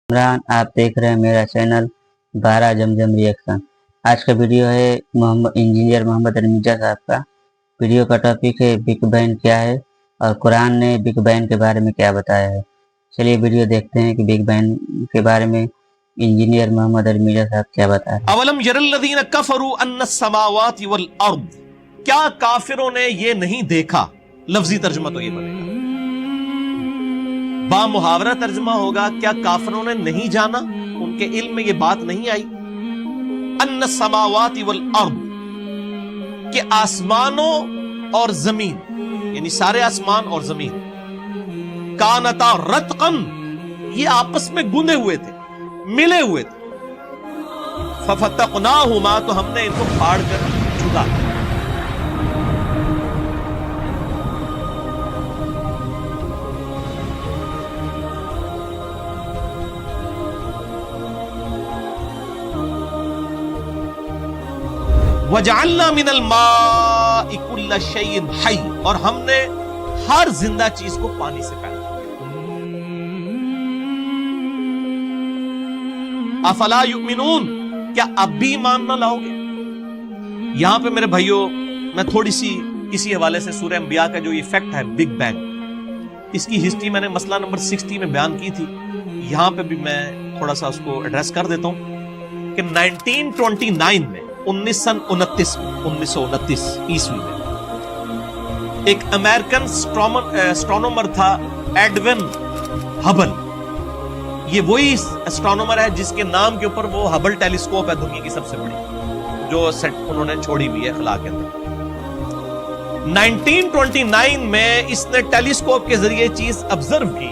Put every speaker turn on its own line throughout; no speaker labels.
इमरान, आप देख रहे हैं मेरा चैनल 12 जमजम रिएक्शन। आज का वीडियो है इंजीनियर मोहम्मद अली मिर्जा साहब का। वीडियो का टॉपिक है बिग बैंग क्या है और कुरान ने बिग बैंग के बारे में क्या बताया है। चलिए वीडियो देखते हैं कि बिग बैंग के बारे में इंजीनियर मोहम्मद अली मिर्जा साहब क्या बता रहे हैं।
अवलम यरल्लज़ीना कफरू अन्नस समावाति वल अर्द, क्या काफिरों ने ये नहीं देखा। लफ्जी तर्जुमा तो ये बनेगा, बामुहावरा तर्जुमा होगा, क्या काफिरों ने नहीं जाना, उनके इल्म में ये बात नहीं आई। अन्नस समावाति वल अर्द, कि आसमानों और जमीन, यानी सारे आसमान और जमीन, कानता रतकन, ये आपस में गुंदे हुए थे, मिले हुए थे। फफतकनाहुमा, तो हमने इनको फाड़ कर जुदा किया। वजअलना मिनल माइ कुल्ल शैइन हय, और हमने हर जिंदा चीज को पानी से पैदा किया। अफला युमिनून, क्या अब भी ईमान न लाओगे। यहां पे मेरे भाइयों, मैं थोड़ी सी इसी हवाले से सूरह अंबिया का जो इफेक्ट है बिग बैंग, इसकी हिस्ट्री मैंने मसला नंबर 60 में बयान की थी। यहां पे भी मैं थोड़ा सा उसको एड्रेस कर देता हूं कि 1929 में 1929 ईस्वी में एक अमेरिकन एस्ट्रोनॉमर था एडविन हबल। ये वही एस्ट्रोनॉमर है जिसके नाम के ऊपर वो हबल टेलीस्कोप है दुनिया की सबसे बड़ी, जो सेट उन्होंने छोड़ी हुई है खला के अंदर। 1929 में इसने टेलीस्कोप के जरिए चीज ऑब्जर्व की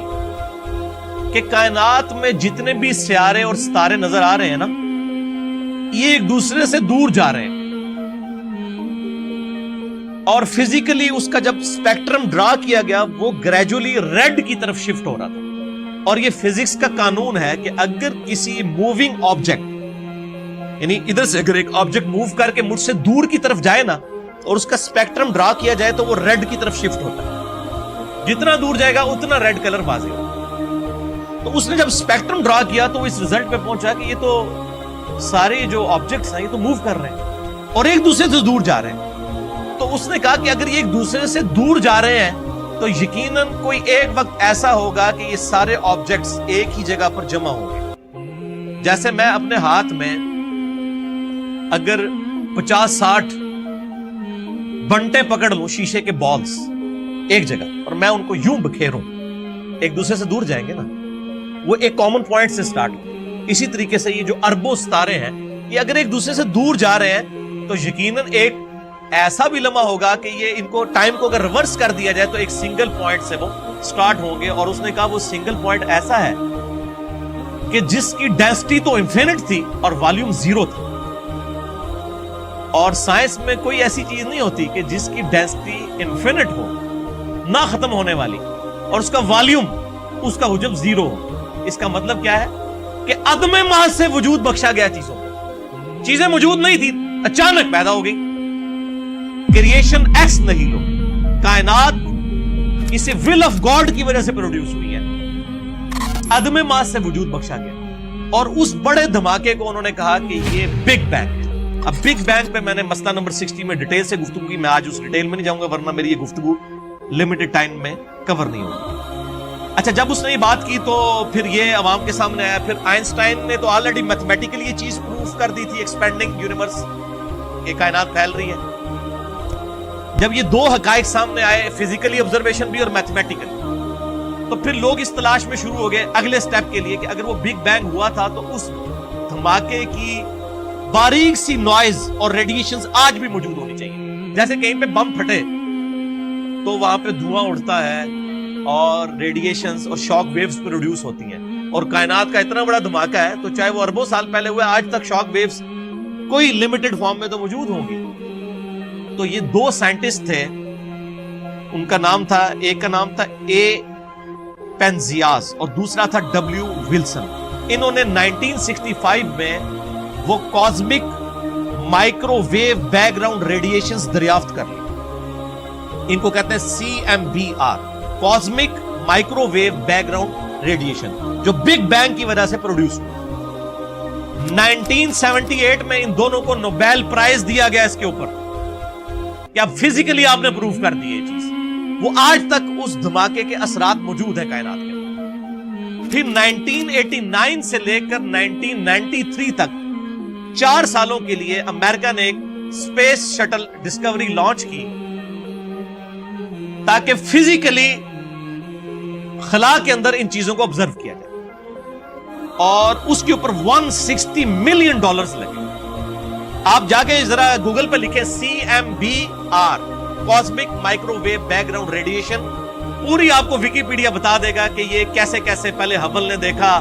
कि कायनात में जितने भी सियारे और सितारे नजर आ रहे हैं ना, ये एक दूसरे से दूर जा रहे हैं। और फिजिकली उसका जब स्पेक्ट्रम ड्रा किया गया, वो ग्रेजुअली रेड की तरफ शिफ्ट हो रहा था। और ये फिजिक्स का कानून है कि अगर किसी मूविंग ऑब्जेक्ट, यानी इधर से अगर एक ऑब्जेक्ट मूव करके मुझसे दूर की तरफ जाए ना, और उसका स्पेक्ट्रम ड्रा किया जाए, तो वो रेड की तरफ शिफ्ट होता है। जितना दूर जाएगा उतना रेड कलर वाज़ेह होगा। तो उसने जब स्पेक्ट्रम ड्रा किया तो इस रिजल्ट पे पहुंचा कि ये तो सारे जो ऑब्जेक्ट्स हैं ये तो मूव कर रहे हैं और एक दूसरे से दूर जा रहे हैं। तो उसने कहा कि अगर ये एक दूसरे से दूर जा रहे हैं तो यकीनन कोई एक वक्त ऐसा होगा कि ये सारे ऑब्जेक्ट्स एक ही जगह पर जमा होंगे। जैसे मैं अपने हाथ में अगर 50-60 बंटे पकड़ लूं शीशे के बॉल्स एक जगह, और मैं उनको यूं बखेरूं, एक दूसरे से दूर जाएंगे ना, वो एक कॉमन पॉइंट से स्टार्ट हो। इसी तरीके से ये जो अरबों सितारे हैं, ये अगर एक दूसरे से दूर जा रहे हैं तो यकीनन एक ऐसा भी लम्हा होगा कि ये इनको टाइम को अगर रिवर्स कर दिया जाए तो एक सिंगल पॉइंट से वो स्टार्ट होंगे। और उसने कहा वो सिंगल पॉइंट ऐसा है कि जिसकी डेंसिटी तो इंफिनिट थी और वॉल्यूम 0 था। और साइंस में कोई ऐसी चीज नहीं होती कि जिसकी डेंसिटी इंफिनिट हो, ना खत्म होने वाली, और उसका वॉल्यूम, उसका हुजम 0 हो। इसका मतलब क्या है कि अदमे महज से वजूद बख्शा गया चीजों को। चीजें मौजूद नहीं थी, अचानक पैदा हो गई। क्रिएशन एक्स नहीं लो, कायनात इसे विल ऑफ गॉड की वजह से प्रोड्यूस हुई है। अदमे महज से वजूद बख्शा गया। और उस बड़े धमाके को उन्होंने कहा कि ये बिग बैंग। अब बिग बैंग पे मैंने मसला नंबर 60 में डिटेल से गुफ्तगू की। मैं आज उस डिटेल में नहीं जाऊंगा, वरना मेरी ये गुफ्तगू लिमिटेड टाइम में कवर नहीं होगी। अच्छा, जब उसने ये बात की तो फिर ये अवाम के सामने आया। फिर आइंस्टाइन ने तो ऑलरेडी मैथमेटिकली ये चीज प्रूफ कर दी थी, एक्सपेंडिंग यूनिवर्स, ये कायनात फैल रही है। जब ये दो हकायक सामने आए, फिजिकली ऑब्जर्वेशन भी और मैथमेटिकली, तो फिर लोग इस तलाश में शुरू हो गए अगले स्टेप के लिए कि अगर वो बिग बैंग हुआ था तो उस धमाके की बारीक सी नॉइज और रेडिएशंस आज भी मौजूद होनी चाहिए। जैसे कहीं पे बम फटे तो वहां पे धुआं उड़ता है और रेडिएशंस और शॉक वेव्स प्रोड्यूस होती हैं। और कायनात का इतना बड़ा धमाका है, तो चाहे वो अरबों साल पहले हुआ, आज तक शॉक वेव्स कोई लिमिटेड फॉर्म में तो मौजूद होंगी। तो ये दो साइंटिस्ट थे, उनका नाम था, एक का नाम था ए पेंजियास और दूसरा था डब्ल्यू विल्सन। इन्होंने 1965 में वो कॉस्मिक माइक्रोवेव बैकग्राउंड रेडिएशंस दरियाफ्त कर ली। इनको कहते हैं CMBR, cosmic microwave background radiation जो बिग बैंग की वजह से प्रोड्यूस हुआ। 1978 में इन दोनों को नोबेल प्राइज दिया गया इसके ऊपर कि अब फिजिकली आपने प्रूव कर दी ये चीज। वो आज तक उस धमाके के असरात मौजूद है कायनात के अंदर। फिर 1989 से लेकर 1993 तक 4 सालों के लिए अमेरिका ने एक स्पेस शटल डिस्कवरी लॉन्च की ताकि फिजिकली खला के अंदर इन चीजों को ऑब्जर्व किया जाए, और उसके ऊपर $160 मिलियन लगे। आप जाके जरा गूगल पे लिखें CMBR, cosmic microwave background radiation, पूरी आपको विकिपीडिया बता देगा कि ये कैसे कैसे पहले हबल ने देखा,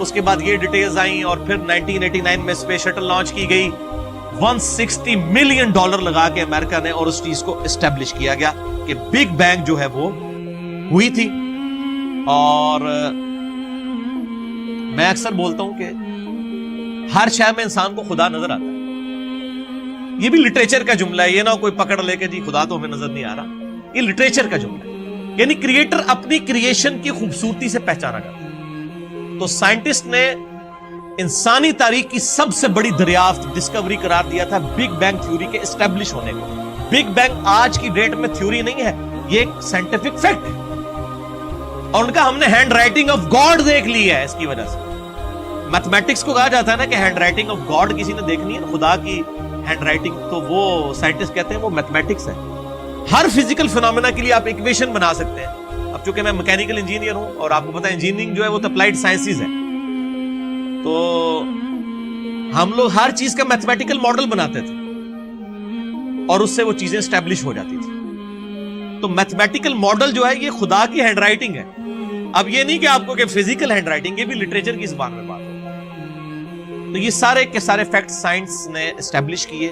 उसके बाद ये डिटेल्स आई और फिर 1989 में स्पेस शटल लॉन्च की गई। $160 मिलियन लगा के अमेरिका ने, और उस चीज को एस्टेब्लिश किया गया कि बिग बैंग जो है वो हुई थी। और मैं अक्सर बोलता हूं कि हर शय में इंसान को खुदा नजर आता है। ये भी लिटरेचर का जुमला है, ये ना कोई पकड़ लेके जी खुदा तो हमें नजर नहीं आ रहा, ये लिटरेचर का जुमला है। यानी क्रिएटर अपनी क्रिएशन की खूबसूरती से पहचाना जाता है। तो साइंटिस्ट ने इंसानी तारीख की सबसे बड़ी दरियाफ्त, डिस्कवरी करार दिया था बिग बैंग थ्योरी के एस्टेब्लिश होने को। बिग बैंग आज की डेट में थ्योरी नहीं है, ये एक साइंटिफिक फैक्ट है, और उनका हमने हैंड राइटिंग ऑफ गॉड देख ली है। इसकी वजह से मैथमेटिक्स को कहा जाता है ना कि हैंड राइटिंग ऑफ गॉड किसी ने देखनी है, खुदा की हैंड राइटिंग, तो वो साइंटिस्ट कहते हैं वो मैथमेटिक्स है। हर फिजिकल फिनोमेना के लिए आप इक्वेशन बना सकते हैं। अब चूंकि मैं मैकेनिकल इंजीनियर हूं और आपको पता है इंजीनियरिंग जो है वो तो अप्लाइड साइंसेज है, तो हम लोग हर चीज का मैथमेटिकल मॉडल बनाते थे और उससे वो चीजें एस्टेब्लिश हो जाती थी। तो मैथमेटिकल मॉडल जो है ये खुदा की हैंड राइटिंग है। अब ये नहीं कि आपको कि फिजिकल हैंड राइटिंग, ये भी लिटरेचर की जुबान में बात है। तो ये सारे के सारे फैक्ट साइंस ने एस्टेब्लिश किए,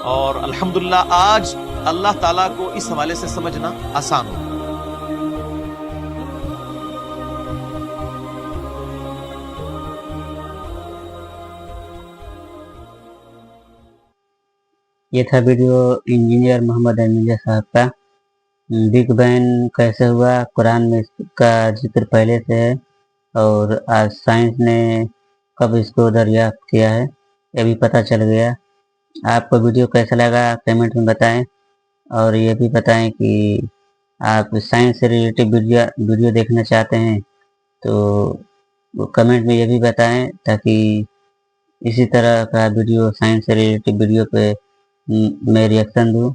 और अल्हम्दुलिल्लाह आज अल्लाह ताला को इस हवाले से समझना आसान हो।
ये था वीडियो इंजीनियर मोहम्मद अमीजा साहब का। बिग बैंग कैसे हुआ, कुरान में इसका जिक्र पहले से है, और आज साइंस ने कब इसको दरियाफ्त किया है ये भी पता चल गया। आपको वीडियो कैसा लगा कमेंट में बताएं, और ये भी बताएं कि आप साइंस से रिलेटेड वीडियो देखना चाहते हैं तो कमेंट में ये भी बताएं, ताकि इसी तरह का वीडियो साइंस से रिलेटेड वीडियो पे मैं रिएक्शन दूँ।